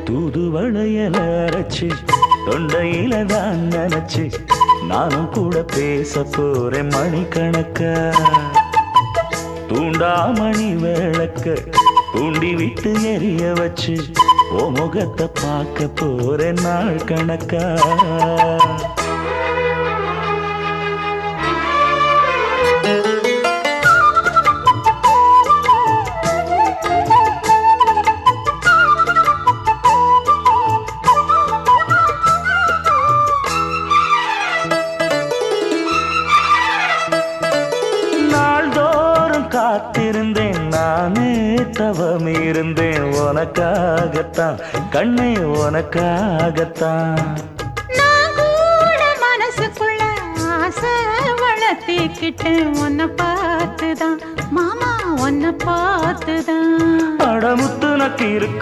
தூதுவளையல அரைச்சு தொண்டையில தான் நினைச்சு நானும் கூட பேச போறேன் மணிக்கணக்கா. தூண்டாமணி விளக்க தூண்டி விட்டு எரிய வச்சு ஓ முகத்தை பார்க்க போறேன் நாள் கணக்கா. காத்திருந்தேன் நானே தவம் இருந்தேன் உனக்காகத்தான் கண்ணே உனக்காகத்தான். நான் கூட மனசுக்குள்ள ஆசை வளர்த்திக்கிட்டேன் உன்னை பார்த்துதான் மாமா உன்னை பார்த்துதான். அடமுத்து நக்கு இருக்கு